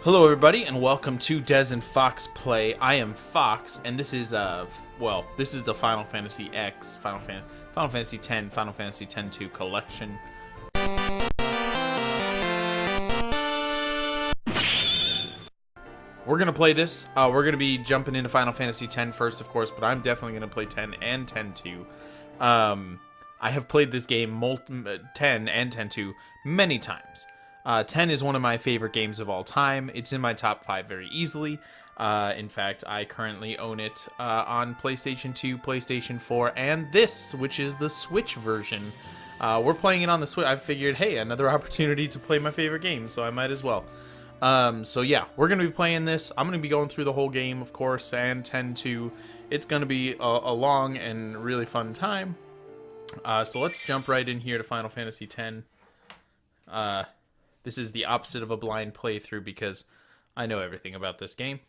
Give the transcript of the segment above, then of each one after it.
Hello everybody and welcome to Dez and Fox Play. I am Fox and this is this is the Final Fantasy X, Final Fantasy X, Final Fantasy X-2 collection. We're gonna play this. We're gonna be jumping into Final Fantasy X first, of course, but I'm definitely gonna play 10 and 10-2. I have played this game 10 and 10-2 many times. 10 is one of my favorite games of all time. It's in my top 5 very easily. In fact, I currently own it on PlayStation 2, PlayStation 4, and this, which is the Switch version. We're playing it on the Switch. I figured, hey, another opportunity to play my favorite game, so I might as well. So yeah, we're going to be playing this. I'm going to be going through the whole game, of course, and 10-2. It's going to be a long and really fun time. So let's jump right in here to Final Fantasy X. This is the opposite of a blind playthrough because I know everything about this game.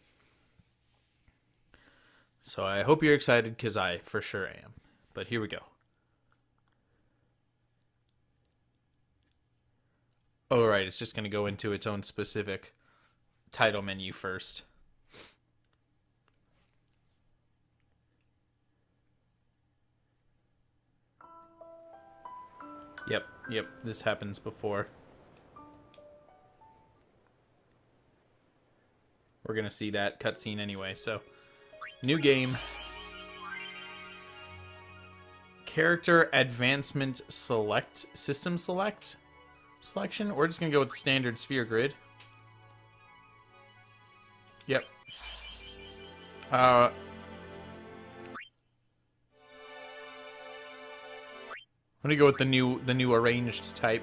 So I hope you're excited because I for sure am. But here we go. Alright, it's just going to go into its own specific title menu first. Yep, this happens before. We're going to see that cutscene anyway, so. New game. Character advancement select. System selection. We're just going to go with the standard sphere grid. Yep. I'm going to go with the new arranged type.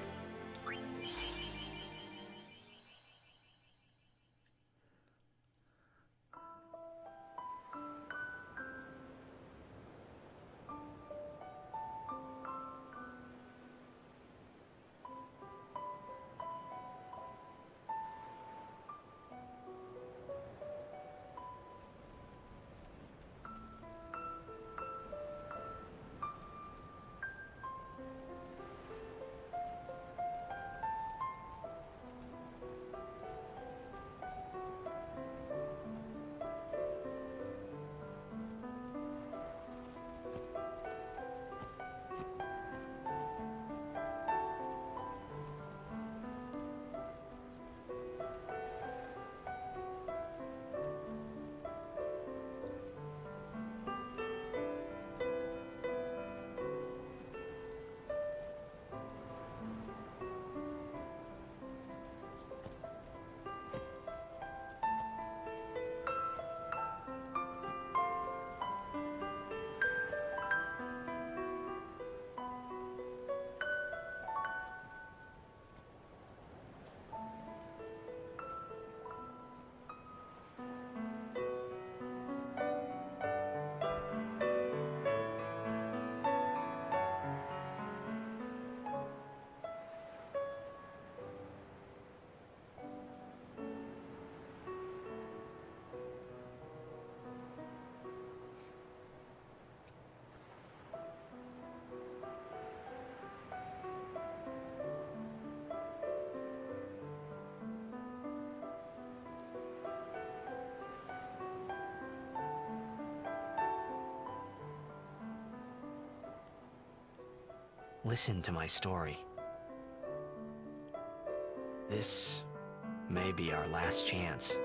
Listen to my story. This may be our last chance.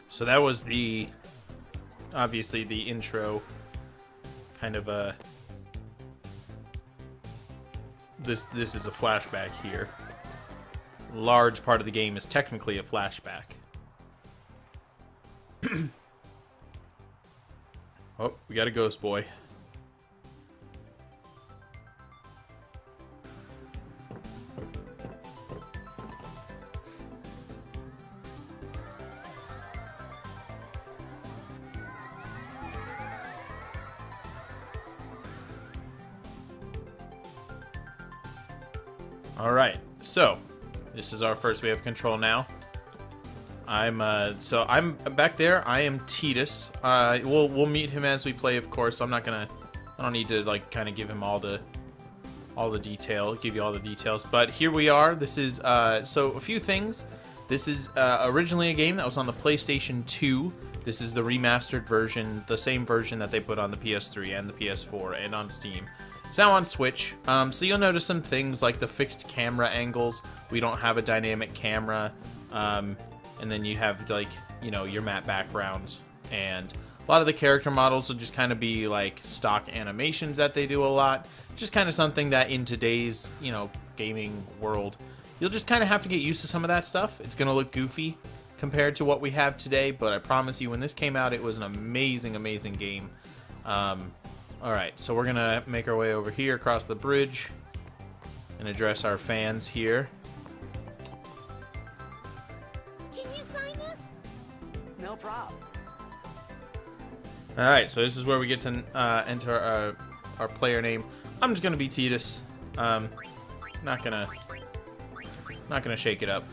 So that was obviously the intro, kind of a, this is a flashback here. Large part of the game is technically a flashback. Oh, we got a ghost boy. Alright, so this is our first. We have control now. I'm back there. I am Titus. We'll meet him as we play, of course. So I don't need to like kind of give him all the detail, give you all the details. But here we are. This is so a few things. This is originally a game that was on the PlayStation 2. This is the remastered version, the same version that they put on the PS3 and the PS4 and on Steam. It's now on Switch, so you'll notice some things like the fixed camera angles. We don't have a dynamic camera, and then you have like, you know, your matte backgrounds, and a lot of the character models will just kind of be like stock animations that they do a lot. Just kind of something that in today's, you know, gaming world, you'll just kind of have to get used to some of that stuff. It's gonna look goofy compared to what we have today, but I promise you, when this came out, it was an amazing, amazing game. Alright, so we're gonna make our way over here across the bridge and address our fans here. Can you sign us? No problem. Alright, so this is where we get to enter our player name. I'm just gonna be Titus. Not gonna shake it up.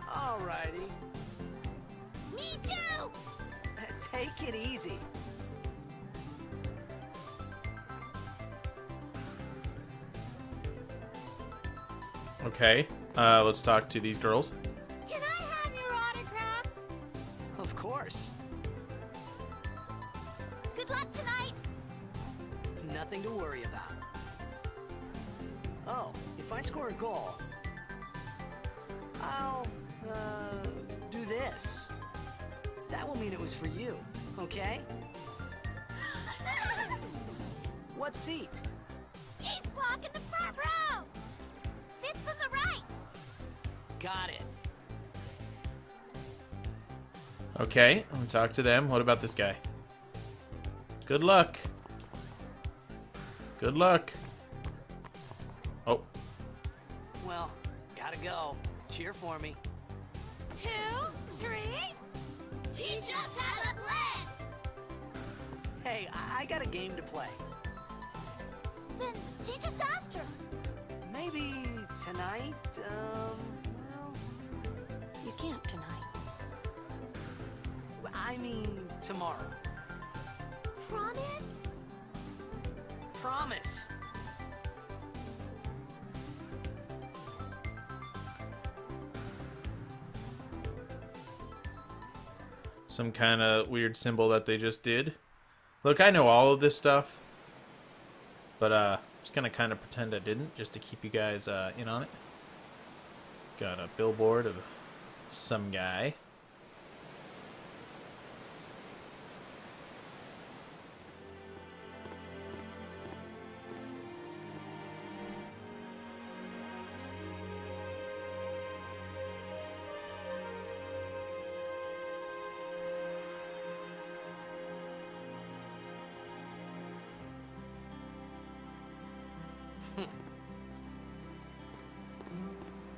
Alrighty. Me too! Take it easy. Okay, let's talk to these girls. Can I have your autograph? Of course. Good luck tonight! Nothing to worry about. Oh, if I score a goal, I'll, do this. That will mean it was for you, okay? What seat? He's blocking the front row! Fifth from the right! Got it. Okay, I'm gonna talk to them. What about this guy? Good luck. Good luck. Oh, Well, gotta go. Cheer for me. 2, 3... Teach us how to blitz! Hey, I got a game to play. Then teach us after. Maybe tonight, well, You can't tonight. I mean tomorrow. Promise? Promise. some kind of weird symbol that they just did. Look, I know all of this stuff, but I'm just gonna kind of pretend I didn't, just to keep you guys in on it. Got a billboard of some guy.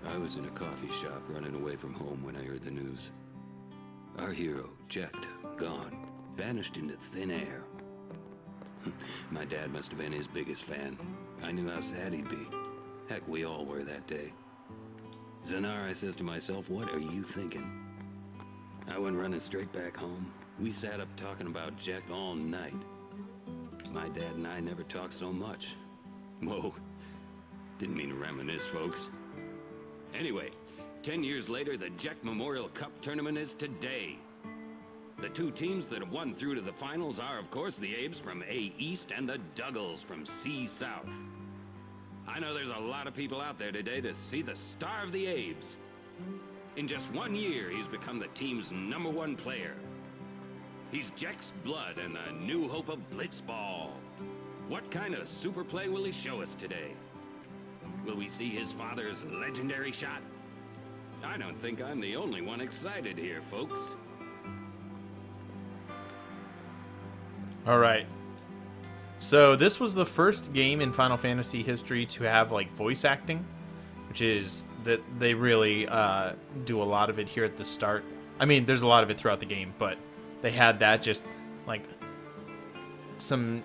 I was in a coffee shop running away from home when I heard the news. Our hero, Jecht, gone, vanished into thin air. My dad must have been his biggest fan. I knew how sad he'd be. Heck, we all were that day. Zanar, I says to myself, what are you thinking? I went running straight back home. We sat up talking about Jecht all night. My dad and I never talked so much. Whoa, didn't mean to reminisce, folks. Anyway, 10 years later, the Jecht Memorial Cup tournament is today. The two teams that have won through to the finals are, of course, the Abes from A East and the Duggles from C South. I know there's a lot of people out there today to see the star of the Abes. In just 1 year, he's become the team's #1 player. He's Jecht's blood and the new hope of Blitzball. What kind of super play will he show us today? Will we see his father's legendary shot? I don't think I'm the only one excited here, folks. All right. So this was the first game in Final Fantasy history to have like voice acting, which is that they really do a lot of it here at the start. I mean, there's a lot of it throughout the game, but they had that just like some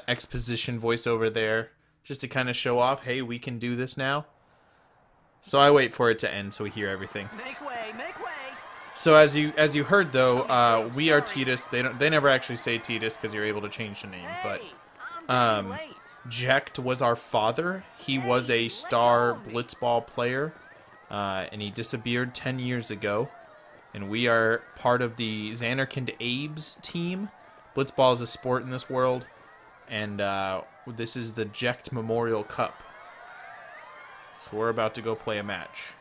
exposition voiceover there just to kind of show off, hey, we can do this now. So I wait for it to end so we hear everything. Make way, make way. So as you heard though, we are Titus. They never actually say Titus because you're able to change the name. But Hey, I'm gonna be late. Jecht was our father. He was a star Blitzball player, and he disappeared 10 years ago. And we are part of the Xanarkand Abes team. Blitzball is a sport in this world, and this is the Jecht Memorial Cup. So we're about to go play a match.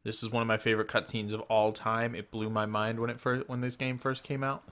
This is one of my favorite cutscenes of all time. It blew my mind when this game first came out.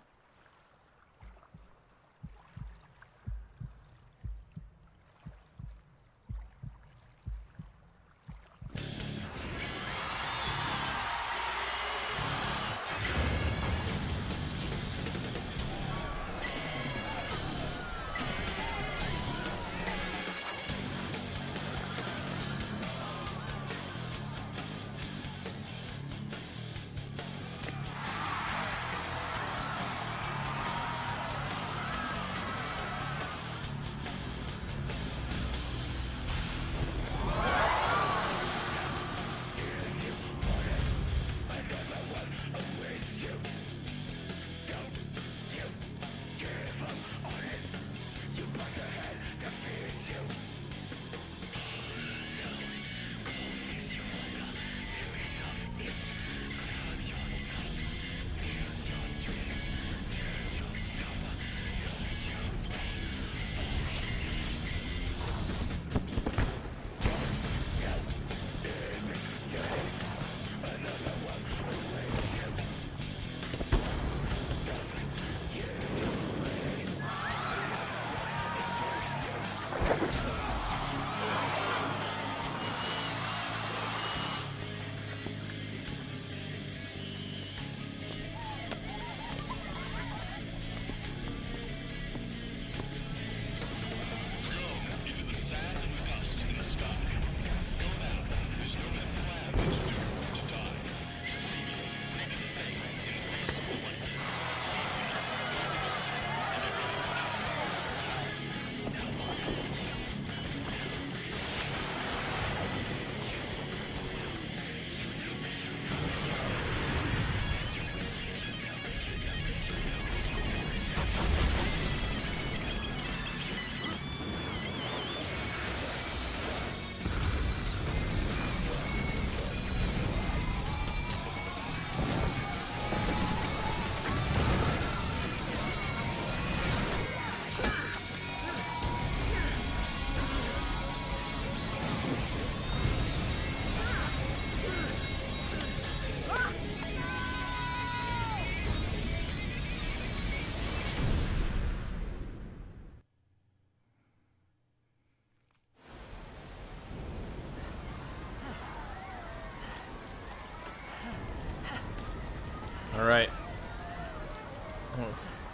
Alright.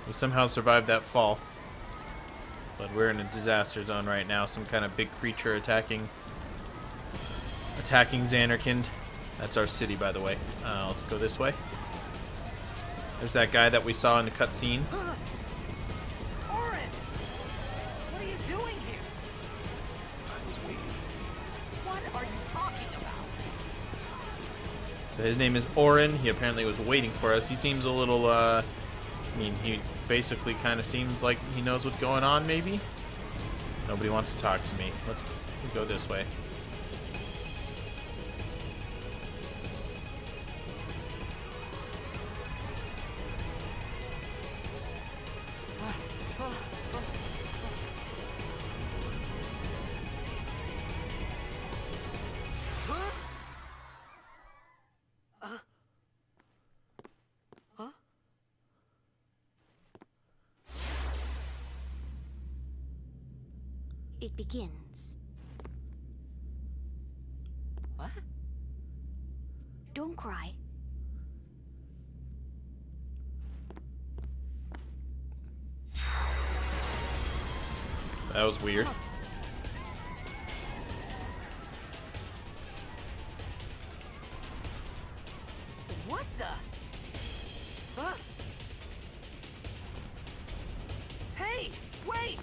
We somehow survived that fall. But we're in a disaster zone right now. Some kind of big creature attacking Xanarkand. That's our city, by the way. Let's go this way. There's that guy that we saw in the cutscene. Orin! What are you doing here? I was waiting. What are you talking about? So his name is Orin. He apparently was waiting for us. He seems a little, I mean, he basically kind of seems like he knows what's going on, maybe? Nobody wants to talk to me. Let's go this way. It begins. What? Don't cry. That was weird. What the? Huh? Wait!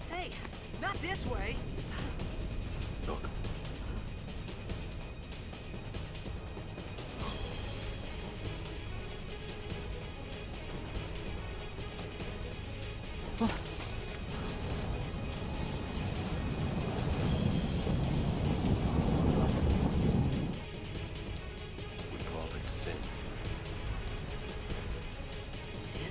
Hey, not this way. Look. We call it sin. Sin?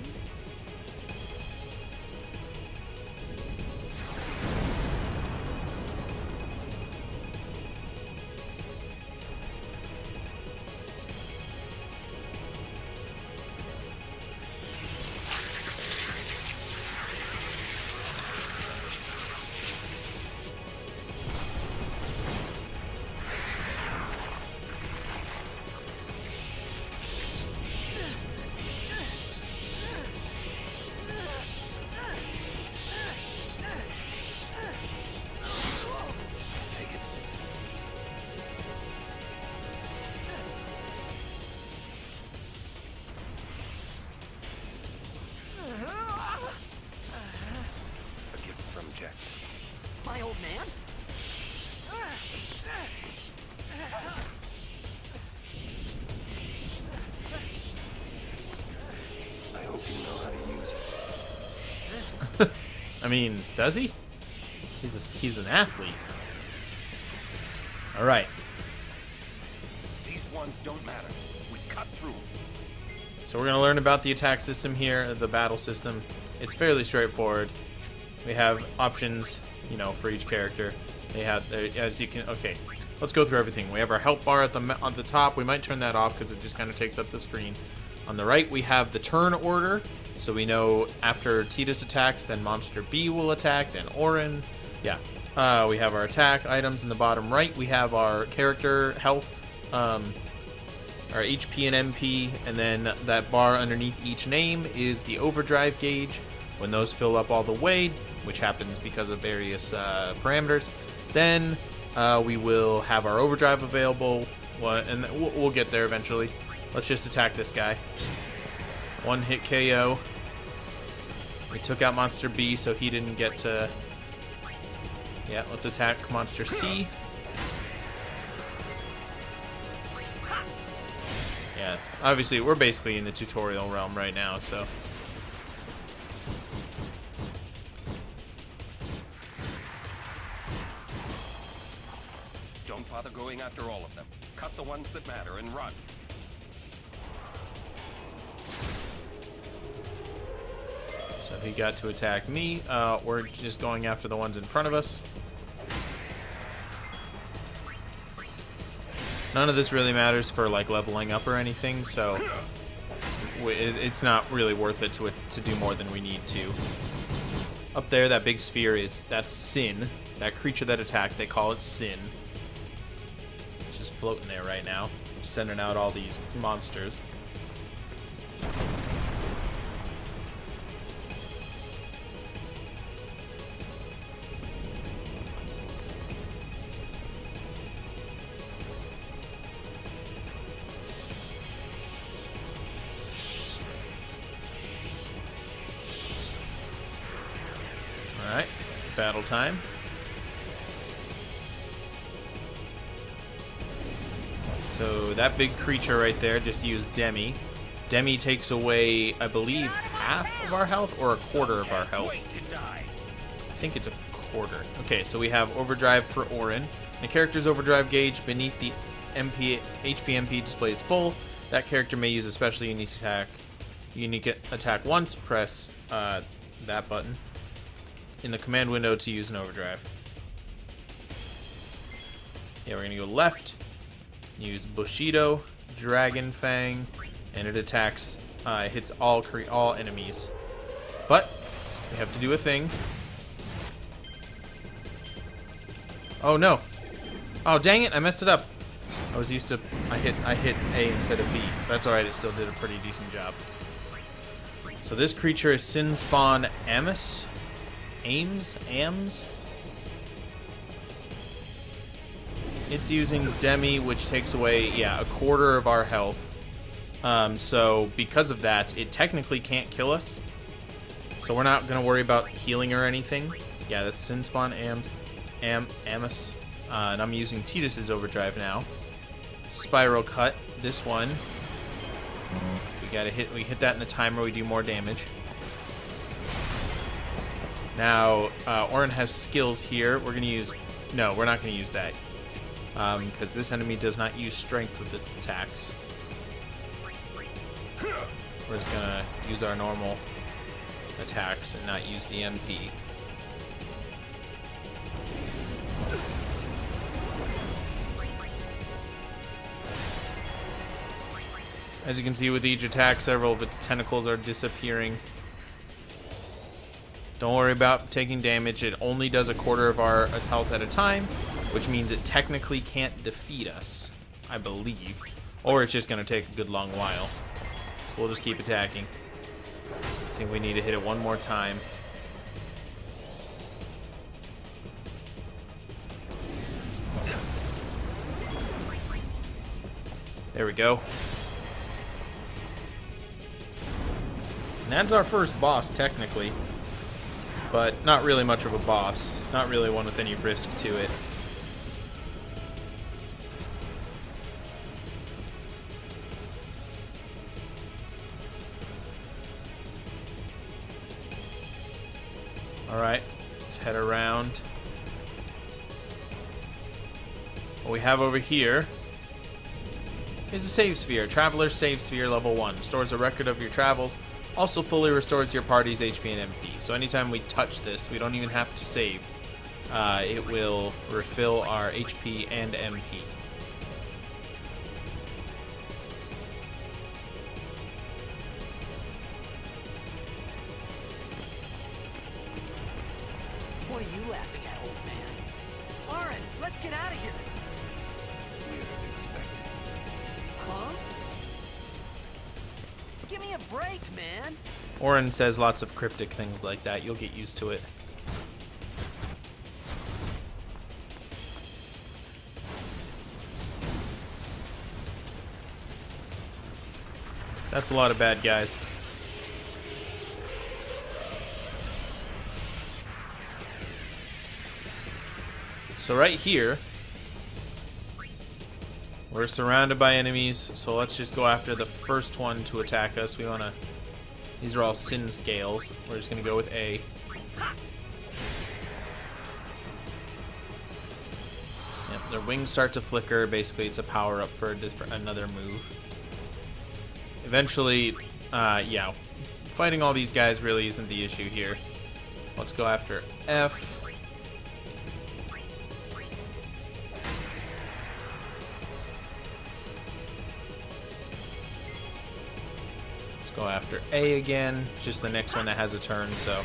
Take it. A gift from Jack. My old man? I hope you know how to use it. I mean, does he? He's an athlete. All right. These ones don't matter. We cut through. So we're gonna learn about the attack system here, the battle system. It's fairly straightforward. We have options, you know, for each character. They have, as you can. Okay, let's go through everything. We have our health bar on the top. We might turn that off because it just kind of takes up the screen. On the right, we have the turn order, so we know after Tidus attacks, then Monster B will attack, then Orin. Yeah. We have our attack items in the bottom right. We have our character health, our HP and MP, and then that bar underneath each name is the overdrive gauge. When those fill up all the way, which happens because of various parameters, then we will have our overdrive available, and we'll get there eventually. Let's just attack this guy. One hit KO. We took out Monster B, so he didn't get to... Yeah, let's attack Monster C. Yeah, obviously, we're basically in the tutorial realm right now, so... Don't bother going after all of them. Cut the ones that matter and run. So he got to attack me. We're just going after the ones in front of us. None of this really matters for like leveling up or anything, so it's not really worth it to do more than we need to. Up there, that big sphere that's Sin. That creature that attacked, they call it Sin. It's just floating there right now, sending out all these monsters. Alright, battle time. So that big creature right there just used Demi. Demi takes away, I believe, half of our health or a quarter of our health. Wait to die. I think it's a quarter. Okay, so we have overdrive for Orin. The character's overdrive gauge beneath the HP MP displays full. That character may use a special unique attack once. Press that button in the command window to use an overdrive. Yeah, we're gonna go left. Use Bushido, Dragon Fang, and it attacks. It hits all enemies. But we have to do a thing. Oh no! Oh dang it! I messed it up. I was used to. I hit A instead of B. That's all right. It still did a pretty decent job. So this creature is Sin Spawn Amos. Ames. It's using Demi, which takes away, yeah, a quarter of our health. So because of that, it technically can't kill us. So we're not going to worry about healing or anything. Yeah, that's Sin Spawn, Amos. And I'm using Tidus's Overdrive now. Spiral Cut, this one. We hit that in the timer, we do more damage. Now, Orin has skills here. We're going to use... No, we're not going to use that. Because this enemy does not use strength with its attacks. We're just going to use our normal attacks and not use the MP. As you can see with each attack, several of its tentacles are disappearing. Don't worry about taking damage. It only does a quarter of our health at a time, which means it technically can't defeat us, I believe. Or it's just going to take a good long while. We'll just keep attacking. I think we need to hit it one more time. There we go. And that's our first boss, technically. But not really much of a boss. Not really one with any risk to it. Alright, let's head around. What we have over here is a save sphere. Traveler's Save Sphere level 1. Stores a record of your travels. Also fully restores your party's HP and MP. So anytime we touch this, we don't even have to save. It will refill our HP and MP. What are you laughing at, old man? Orin, let's get out of here. We're expecting. Huh? Give me a break, man. Orin says lots of cryptic things like that. You'll get used to it. That's a lot of bad guys. So right here, we're surrounded by enemies, so let's just go after the first one to attack us. We want to... These are all sin scales. We're just going to go with A. Yep, their wings start to flicker. Basically, it's a power-up for another move. Eventually, yeah, fighting all these guys really isn't the issue here. Let's go after F. Go after A again. It's just the next one that has a turn, so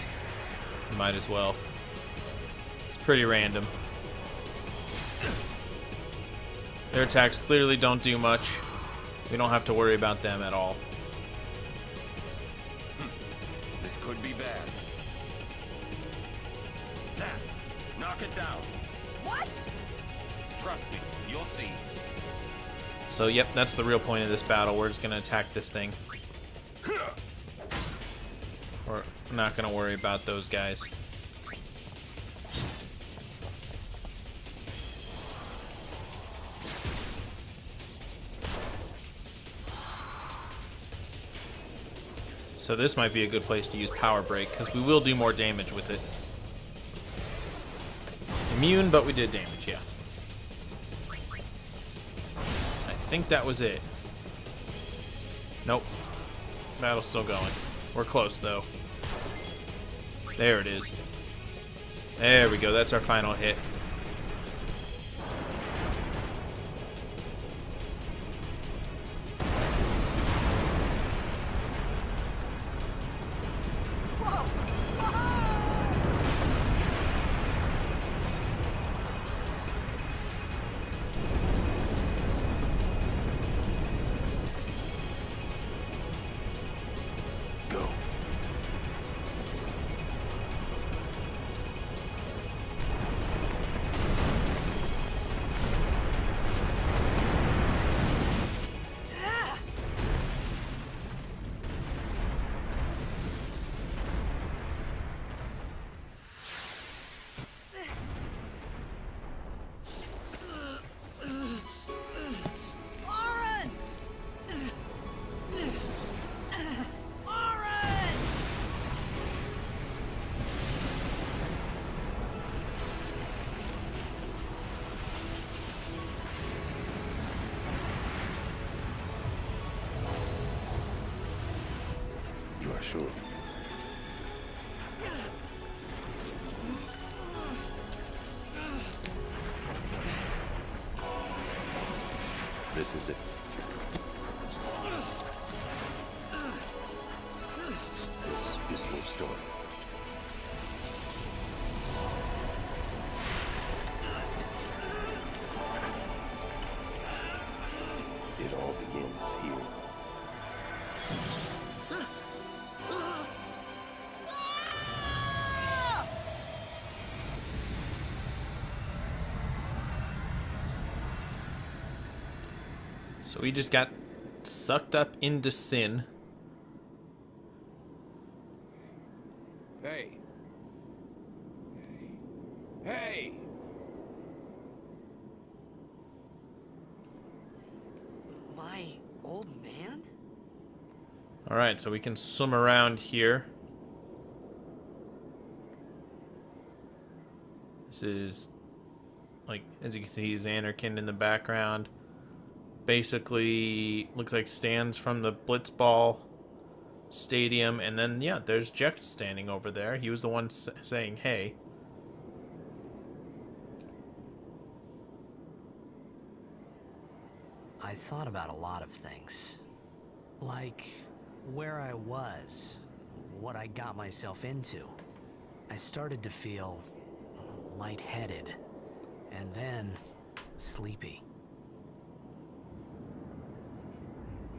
might as well. It's pretty random. Their attacks clearly don't do much. We don't have to worry about them at all. This could be bad. That. Knock it down. What? Trust me, you'll see. So, yep, that's the real point of this battle. We're just going to attack this thing. We're not going to worry about those guys. So this might be a good place to use Power Break, because we will do more damage with it. Immune, but we did damage, yeah. I think that was it. Nope. Battle's still going. We're close, though. There it is. There we go. That's our final hit. Go. sure. This is it. This is your story. It all begins here. So we just got sucked up into sin. Hey. Hey! My old man? Alright, so we can swim around here. This is, like, as you can see, Xanarkin in the background. Basically, looks like stands from the Blitzball stadium. And then, yeah, there's Jecht standing over there. He was the one saying, hey. I thought about a lot of things. Like where I was, what I got myself into. I started to feel lightheaded, and then sleepy.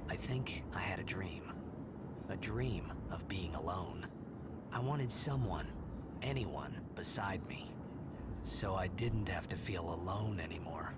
I think I had a dream of being alone. I wanted someone, anyone beside me, so I didn't have to feel alone anymore.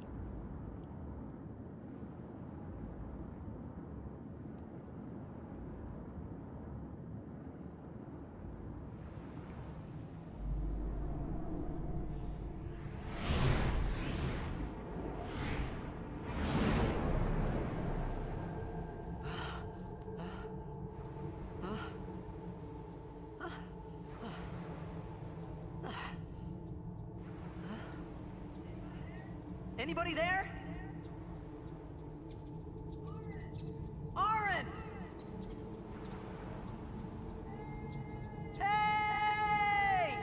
Anybody there? Oren! Hey!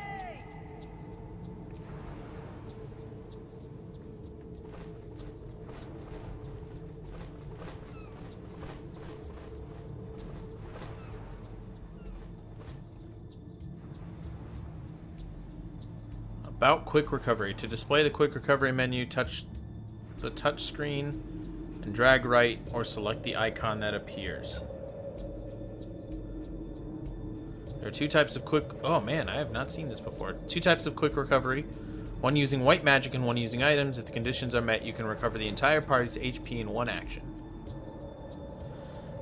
About quick recovery. To display the quick recovery menu, touch the touch screen and drag right or select the icon that appears. There are two types of quick... Oh man, I have not seen this before. Two types of quick recovery. One using white magic and one using items. If the conditions are met, you can recover the entire party's HP in one action.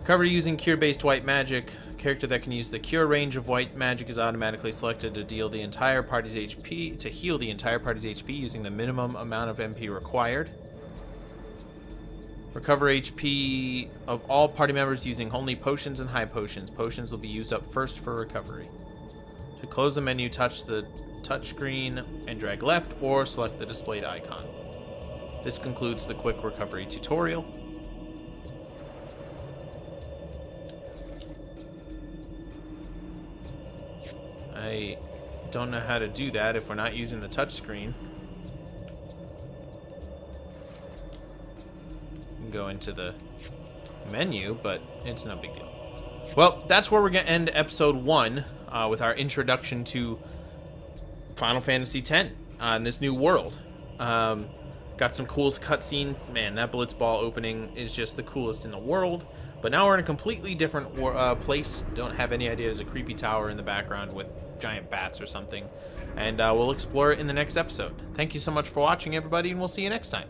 Recovery using cure-based white magic. A character that can use the cure range of white magic is automatically selected to deal the entire party's HP, to heal the entire party's HP using the minimum amount of MP required. Recover HP of all party members using only potions and high potions. Potions will be used up first for recovery. To close the menu, touch the touch screen and drag left or select the displayed icon. This concludes the quick recovery tutorial. I don't know how to do that if we're not using the touch screen. Go into the menu, but it's no big deal. Well, that's where we're gonna end episode 1 with our introduction to Final Fantasy X in this new world. Got some cool cutscenes. Man, that Blitzball opening is just the coolest in the world. But now we're in a completely different place. Don't have any idea. There's a creepy tower in the background with giant bats or something. And we'll explore it in the next episode. Thank you so much for watching, everybody, and we'll see you next time.